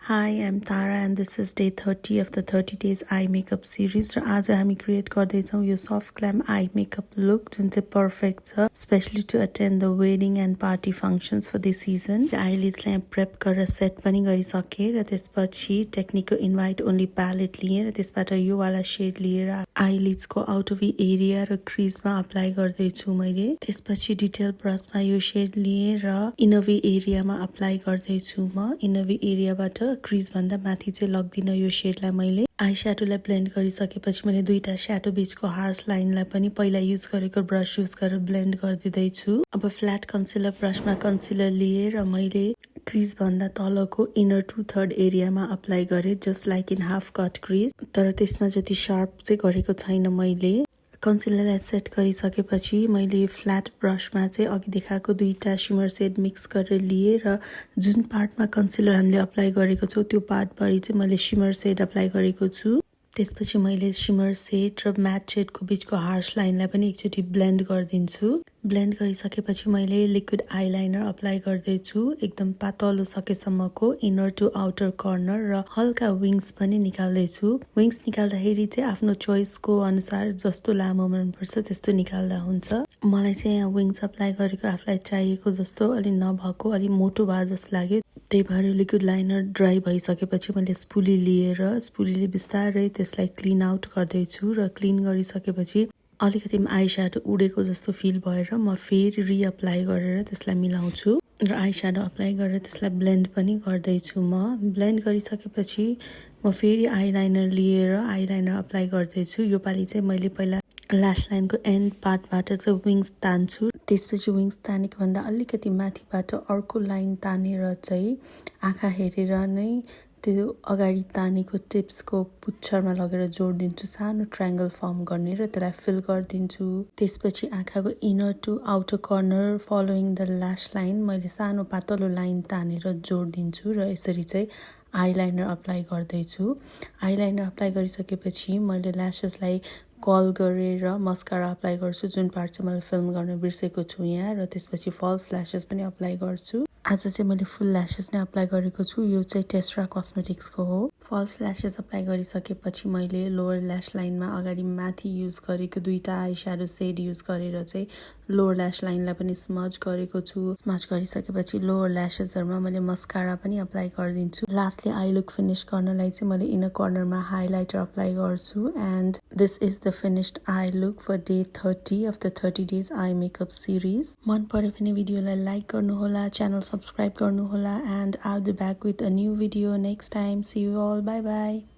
Hi, I'm Tara and this is day 30 of the 30 days eye makeup series. र आज हामी create गर्दैछौँ यो soft glam eye makeup look जुन चाहिँ पर्फेक्ट छ specially to attend the wedding and party functions for this season. आइलिड्सलाई prep गरेर सेट पनि गरिसकेँ र त्यसपछि टेक्निकको इन्भाइट ओन्ली प्यालेट लिएँ र त्यसबाट यो वाला सेड लिएर आइलिड्सको आउट अफ एरिया र क्रिजमा अप्लाई गर्दैछु मैले। त्यसपछि डिटेल ब्रसमा यो सेड लिएँ र इनर एरियामा अप्लाई गर्दैछु म। इनर एरियाबाट क्रिज भन्दा माथि चाहिँ लग्दिन यो शेडलाई मैले। आई स्याडोलाई ब्लेन्ड गरिसकेपछि मैले दुईटा स्याडो बीचको हार्स लाइनलाई पनि पहिला युज गरेको ब्रस युज गरेर ब्लेन्ड गरिदिँदैछु। अब फ्ल्याट कन्सिलर ब्रसमा कन्सिलर लिएर मैले क्रिज भन्दा तलको इनर 2/3 एरियामा अप्लाई गरेँ just like in half cut crease. तर त्यसमा जति शार्प चाहिँ गरेको छैन मैले। कन्सिलरलाई सेट गरिसकेपछि मैले फ्ल्याट ब्रसमा चाहिँ अघि देखाएको दुईटा शिमर सेड मिक्स गरेर लिएँ र जुन पार्टमा कन्सिलर हामीले अप्लाई गरेको छौँ त्यो पार्टभरि चाहिँ मैले शिमर सेड अप्लाई गरेको छु। त्यसपछि मैले शिमर सेड र म्याट सेडको बीचको हार्स लाइनलाई पनि एकचोटि ब्लेन्ड गरिदिन्छु। ब्लेन्ड गरिसकेपछि मैले लिक्विड आइलाइनर अप्लाई गर्दैछु एकदम पातलो सकेसम्मको इनर टु आउटर कर्नर र हल्का विङ्स पनि निकाल्दैछु। विङ्स निकाल्दाखेरि चाहिँ आफ्नो चोइसको अनुसार जस्तो लामो मनपर्छ त्यस्तो निकाल्दा हुन्छ। मलाई चाहिँ यहाँ विङ्स अप्लाई गरेको आफूलाई चाहिएको जस्तो अलि नभएको अलि मोटो भए जस्तो लाग्यो। त्यही भएर लिक्विड लाइनर ड्राई भइसकेपछि मैले स्पुली लिएर स्पुलीले बिस्तारै त्यसलाई क्लिन आउट गर्दैछु र क्लिन गरिसकेपछि अलिकति आई स्याडो उडेको जस्तो फिल भएर म फेरि रिअप्लाई गरेर त्यसलाई मिलाउँछु र आई स्याडो अप्लाई गरेर त्यसलाई ब्लेन्ड पनि गर्दैछु म। ब्लेन्ड गरिसकेपछि म फेरि आइलाइनर लिएर आइलाइनर अप्लाई गर्दैछु। योपालि चाहिँ मैले पहिला ल्यास लाइनको एन्ड पार्टबाट चाहिँ विङ्स तान्छु। त्यसपछि विङ्स तानेको भन्दा अलिकति माथिबाट अर्को लाइन तानेर चाहिँ आँखा हेरेर नै त्यो अगाडि तानेको टिप्सको पुच्छरमा लगेर जोडिदिन्छु। सानो ट्रायङ्गल फर्म गर्ने र त्यसलाई फिल गरिदिन्छु। त्यसपछि आँखाको inner to outer corner following the lash line मैले सानो पातलो लाइन तानेर जोडिदिन्छु र यसरी चाहिँ आइलाइनर अप्लाई गर्दैछु। आइलाइनर अप्लाई गरिसकेपछि मैले ल्यासेसलाई कल गरेर मस्कारा अप्लाई गर्छु जुन पार्ट चाहिँ मैले फिल्म गर्न बिर्सेको छु यहाँ। र त्यसपछि फल्स ल्यासेस पनि अप्लाई गर्छु। आज चाहिँ मैले फुल ल्यासेस नै अप्लाई गरेको छु। यो चाहिँ टेस्ट्रा कस्मेटिक्सको हो। फल्स ल्यासेस अप्लाई गरिसकेपछि मैले लोवर ल्यास लाइनमा अगाडि माथि युज गरेको दुईटा आई स्याडो सेड युज गरेर चाहिँ लोवर ल्यास लाइनलाई पनि स्मज गरेको छु। स्मज गरिसकेपछि लोवर ल्यासेसहरूमा मैले मस्कारा पनि अप्लाई गरिदिन्छु। लास्टली आई लुक फिनिस गर्नलाई चाहिँ मैले इनर कर्नरमा हाइलाइटर अप्लाई गर्छु। And this is the finished I look for day 30 of the 30 days I makeup series. मन पऱ्यो भने भिडियोलाई लाइक गर्नुहोला, च्यानल सब्सक्राइब गर्नुहोला and I'll be back with a new video next time. See you all. Bye bye.